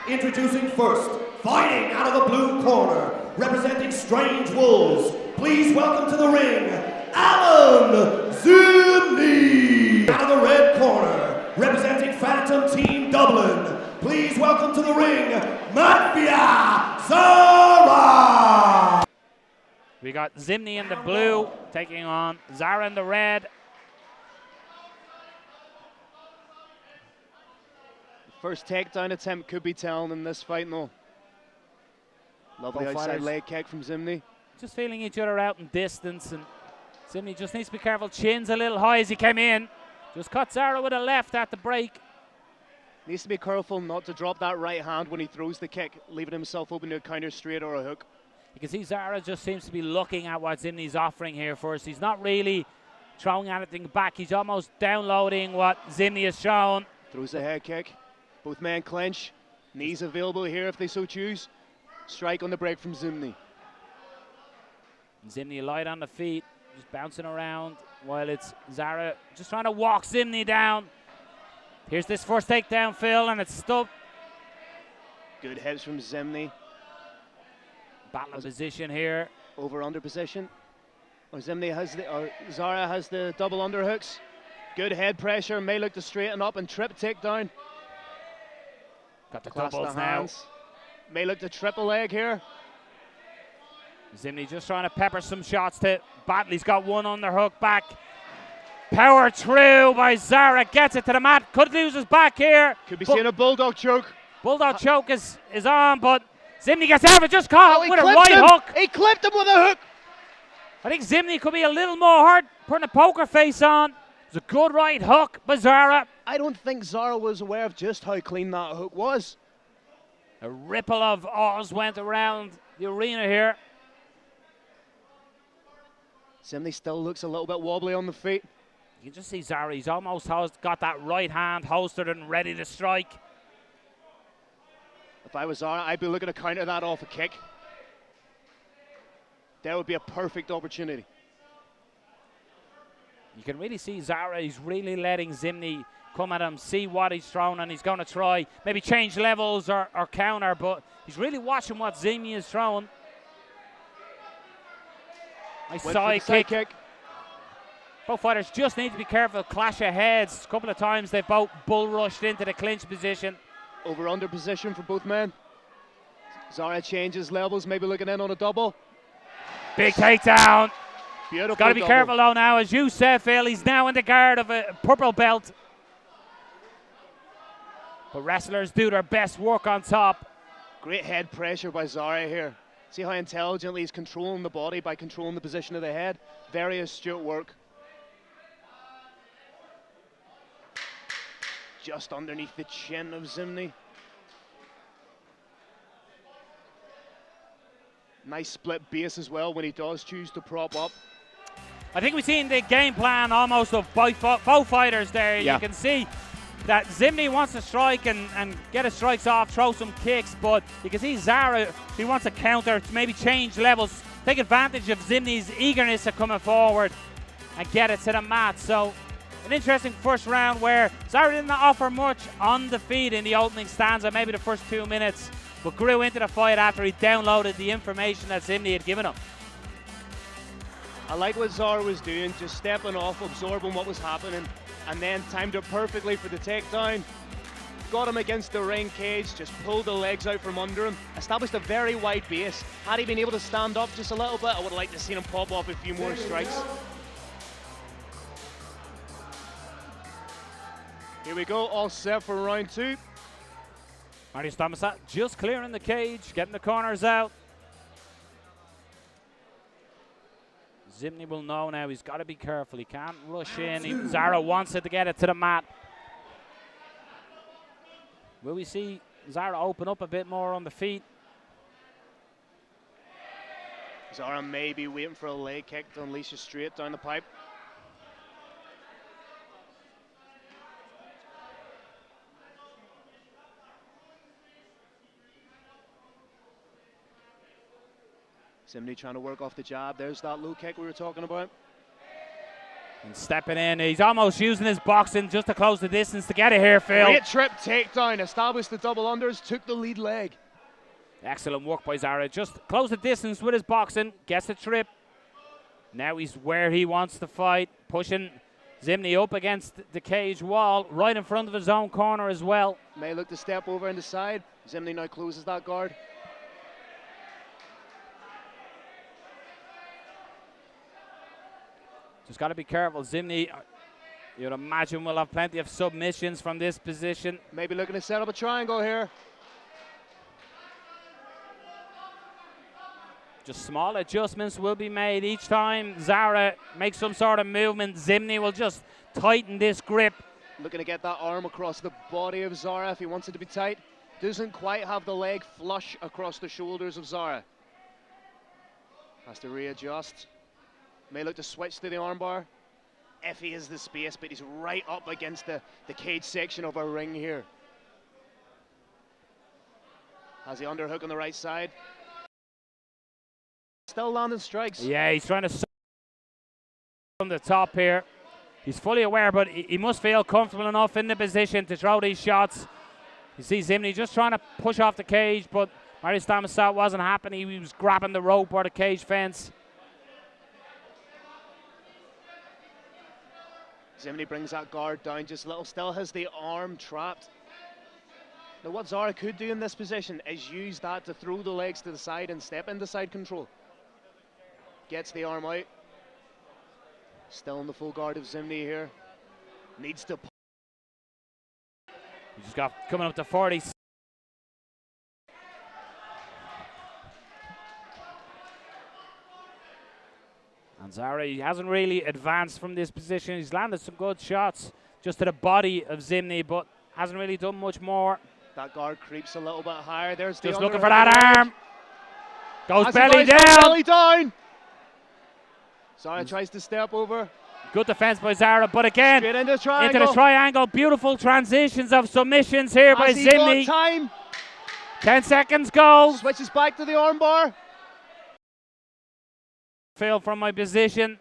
Introducing first, fighting out of the blue corner, representing Strange Wolves. Please welcome to the ring, Alan Zimny. Out of the red corner, representing Fantom Team Dublin. Please welcome to the ring, Matvei, Zara. We got Zimny in the blue taking on Zara in the red. First takedown attempt could be telling in this fight, no. Lovely outside leg kick from Zimny. Just feeling each other out in distance, and Zimny just needs to be careful. Chin's a little high as he came in. Just caught Zara with a left at the break. Needs to be careful not to drop that right hand when he throws the kick, leaving himself open to a counter straight or a hook. You can see Zara just seems to be looking at what Zimny's offering here first. He's not really throwing anything back. He's almost downloading what Zimny has shown. Throws a head kick. Both men clinch. Knees available here if they so choose. Strike on the break from Zimny. Zimny light on the feet, just bouncing around, while it's Zara just trying to walk Zimny down. Here's this first takedown, Phil, and it's stopped. Good hits from Zimny. Battle position here. Over-under position. Zara has the double underhooks. Good head pressure, may look to straighten up and trip takedown. Got the doubles now. May look to triple leg here. Zimny just trying to pepper some shots to battle. He's got one underhook back. Power through by Zara, gets it to the mat. Could lose his back here. Could be seeing a bulldog choke. Bulldog choke is on, but Zimny gets out of it, just caught with a right hook. He clipped him with a hook. I think Zimny could be a little more hard, putting a poker face on. It's a good right hook by Zara. I don't think Zara was aware of just how clean that hook was. A ripple of awes went around the arena here. Zimny still looks a little bit wobbly on the feet. You can just see Zara, he's almost got that right hand holstered and ready to strike. If I was Zara, I'd be looking to counter that off a kick. That would be a perfect opportunity. You can really see Zara, he's really letting Zimny come at him, see what he's throwing, and he's going to try maybe change levels or counter, but he's really watching what Zimny is throwing. Nice side kick. Both fighters just need to be careful, clash of heads. A couple of times they've both bull rushed into the clinch position. Over-under position for both men. Zara changes levels, maybe looking in on a double. Big takedown. Beautiful. Got to be careful though now, as you said, Phil. He's now in the guard of a purple belt. But wrestlers do their best work on top. Great head pressure by Zara here. See how intelligently he's controlling the body by controlling the position of the head. Very astute work. Just underneath the chin of Zimny. Nice split base as well when he does choose to prop up. I think we've seen the game plan almost of both fighters there. Yeah. You can see that Zimny wants to strike and get his strikes off, throw some kicks, but you can see Zara, he wants to counter, to maybe change levels, take advantage of Zimny's eagerness of coming forward and get it to the mat. So an interesting first round where Zara didn't offer much on the feet in the opening stanza, maybe the first 2 minutes, but grew into the fight after he downloaded the information that Zimny had given him. I like what Zara was doing, just stepping off, absorbing what was happening, and then timed it perfectly for the takedown. Got him against the ring cage, just pulled the legs out from under him, established a very wide base. Had he been able to stand up just a little bit, I would have liked to see him pop off a few more strikes. Here we go, all set for round two. Marius Tomasat just clearing the cage, getting the corners out. Zimny will know now, he's got to be careful, he can't rush in. Zara wants it to get it to the mat. Will we see Zara open up a bit more on the feet? Zara may be waiting for a leg kick to unleash it straight down the pipe. Zimny trying to work off the jab. There's that low kick we were talking about. And stepping in, he's almost using his boxing just to close the distance to get it here, Phil. Great trip takedown, established the double unders, took the lead leg. Excellent work by Zara. Just close the distance with his boxing, gets the trip. Now he's where he wants to fight, pushing Zimny up against the cage wall, right in front of his own corner as well. May look to step over in the side. Zimny now closes that guard. Just got to be careful. Zimny, you'd imagine, will have plenty of submissions from this position. Maybe looking to set up a triangle here. Just small adjustments will be made each time Zara makes some sort of movement. Zimny will just tighten this grip. Looking to get that arm across the body of Zara if he wants it to be tight. Doesn't quite have the leg flush across the shoulders of Zara. Has to readjust. May look to switch to the armbar if he has the space, but he's right up against the cage section of our ring here. Has the underhook on the right side. Still landing strikes. Yeah, he's trying to from the top here. He's fully aware, but he must feel comfortable enough in the position to throw these shots. You see Zimny just trying to push off the cage, but Marius Damasat wasn't happening. He was grabbing the rope or the cage fence. Zimny brings that guard down just a little, still has the arm trapped. Now what Zara could do in this position is use that to throw the legs to the side and step into side control. Gets the arm out. Still in the full guard of Zimny here. Needs to... He just got coming up to 40. And Zara, he hasn't really advanced from this position. He's landed some good shots just to the body of Zimny, but hasn't really done much more. That guard creeps a little bit higher. There's the just looking for that arm. Goes belly down. Belly down. Zara tries to step over. Good defense by Zara, but again, straight into the triangle. Beautiful transitions of submissions here by Zimny. Time. 10 seconds go. Switches back to the armbar. Fail from my position.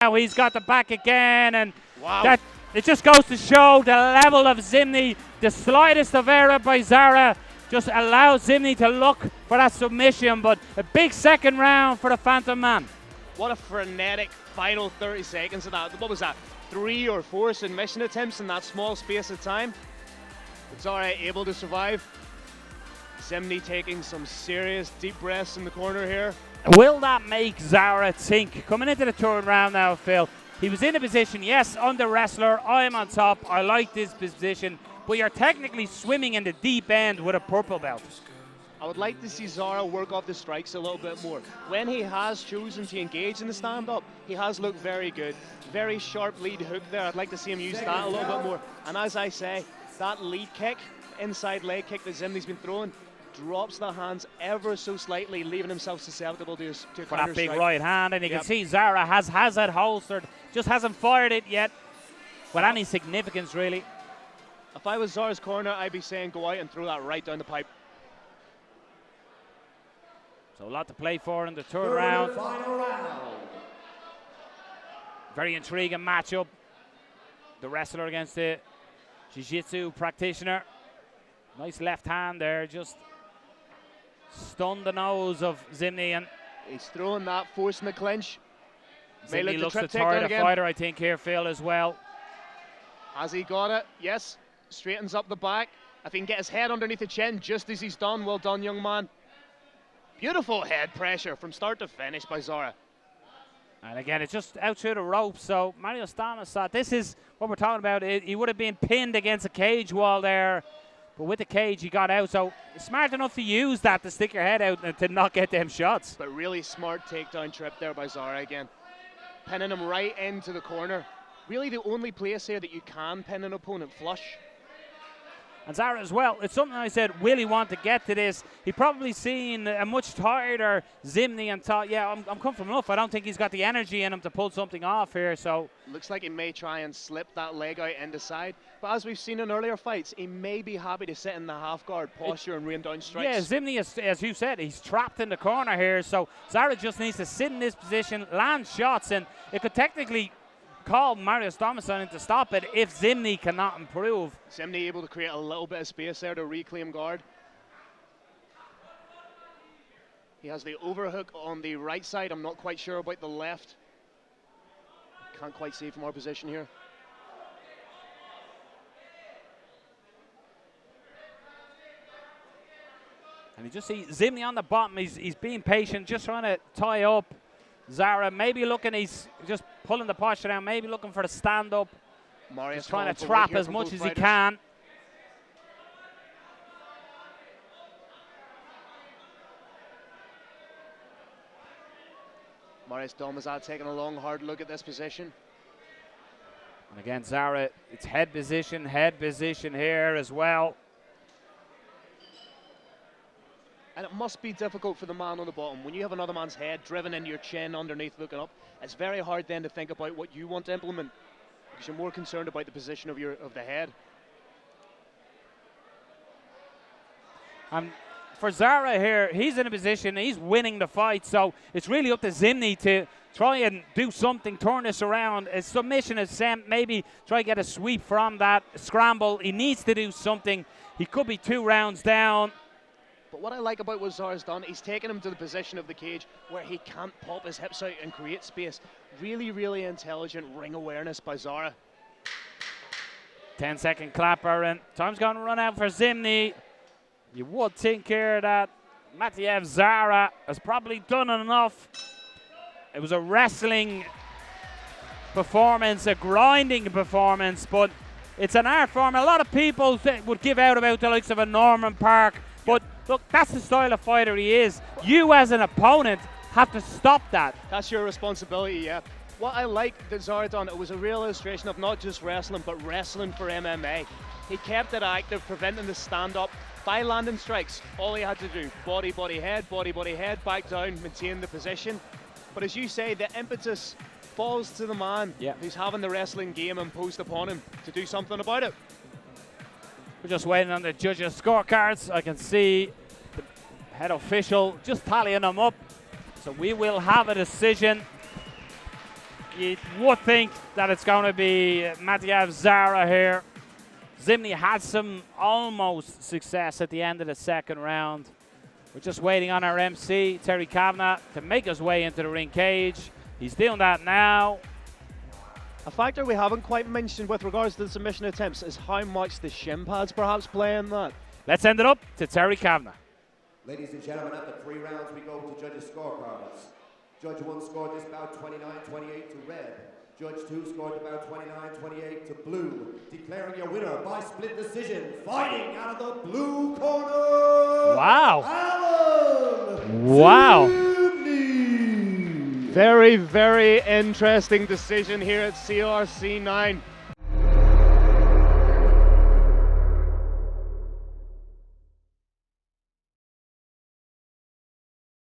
Now he's got the back again, and wow. It just goes to show the level of Zimny. The slightest of error by Zara just allows Zimny to look for that submission, but a big second round for the Fantom man. What a frenetic final 30 seconds of that. What was that? 3 or 4 submission attempts in that small space of time. But Zara able to survive. Zimny taking some serious deep breaths in the corner here. Will that make Zara think? Coming into the third round now, Phil, he was in a position, yes, under wrestler, I am on top, I like this position, but you're technically swimming in the deep end with a purple belt. I would like to see Zara work off the strikes a little bit more. When he has chosen to engage in the stand-up, he has looked very good. Very sharp lead hook there. I'd like to see him use that a little bit more. And as I say, that lead kick, inside leg kick that Zimny's been throwing, drops the hands ever so slightly, leaving himself susceptible to for that big right hand, and you can see Zara has it holstered, just hasn't fired it yet with any significance really. If I was Zara's corner, I'd be saying go out and throw that right down the pipe. So a lot to play for in the third round. Final round. Very intriguing matchup. The wrestler against the jiu-jitsu practitioner. Nice left hand there, just stunned the nose of Zimny, and he's throwing that, forcing the clinch. Zimny looks to tire the fighter, I think, here, Phil, as well. Has he got it? Yes. Straightens up the back. If he can get his head underneath the chin, just as he's done, well done, young man. Beautiful head pressure from start to finish by Zara. And again, it's just out through the ropes. So Marius Damasat, this is what we're talking about. He would have been pinned against a cage wall there, but with the cage he got out. So smart enough to use that to stick your head out and to not get them shots. But really smart takedown trip there by Zara again. Pinning him right into the corner. Really the only place here that you can pin an opponent flush. And Zara as well. It's something I said, will he want to get to this? He probably seen a much tireder Zimny and thought, yeah, I'm comfortable enough. I don't think he's got the energy in him to pull something off here. So looks like he may try and slip that leg out end side. But as we've seen in earlier fights, he may be happy to sit in the half guard posture and rain down strikes. Yeah, Zimny, as you said, he's trapped in the corner here. So Zara just needs to sit in this position, land shots, and it could technically call Marius Thomason in to stop it if Zimny cannot improve. Zimny able to create a little bit of space there to reclaim guard. He has the overhook on the right side. I'm not quite sure about the left. Can't quite see from our position here. And you just see Zimny on the bottom. He's being patient, just trying to tie up Zara. Maybe looking, he's just pulling the posture down, maybe looking for the stand-up. Marius just trying to trap as much as he can. Marius Thomason taking a long, hard look at this position. And again, Zara, it's head position here as well. And it must be difficult for the man on the bottom. When you have another man's head driven into your chin underneath looking up, it's very hard then to think about what you want to implement, because you're more concerned about the position of the head. And for Zara here, he's in a position, he's winning the fight, so it's really up to Zimny to try and do something, turn this around. A submission is sent, maybe try to get a sweep from that scramble. He needs to do something. He could be 2 rounds down. But what I like about what Zara's done, he's taken him to the position of the cage where he can't pop his hips out and create space. Really, really intelligent ring awareness by Zara. 10-second clapper, and time's going to run out for Zimny. You would think here that Matvei Zara has probably done enough. It was a wrestling performance, a grinding performance, but it's an art form. A lot of people would give out about the likes of a Norman Park, but look, that's the style of fighter he is. You as an opponent have to stop that. That's your responsibility, yeah. What I like that Zara done, it was a real illustration of not just wrestling, but wrestling for MMA. He kept it active, preventing the stand-up by landing strikes. All he had to do, body, body, head, back down, maintain the position. But as you say, the impetus falls to the man who's having the wrestling game imposed upon him to do something about it. We're just waiting on the judges' scorecards. I can see the head official just tallying them up. So we will have a decision. You would think that it's going to be Matvei Zara here. Zimny had some almost success at the end of the second round. We're just waiting on our MC, Terry Kavanagh, to make his way into the ring cage. He's doing that now. A factor we haven't quite mentioned with regards to the submission attempts is how much the shin pads perhaps play in that. Let's end it up to Terry Kavanagh. Ladies and gentlemen, after 3 rounds, we go to judges' scorecards. Judge 1 scored this bout 29-28 to red. Judge 2 scored the bout 29-28 to blue. Declaring your winner by split decision, fighting out of the blue corner. Wow. Alan Wow. Zimny. Very, very interesting decision here at CRC 9.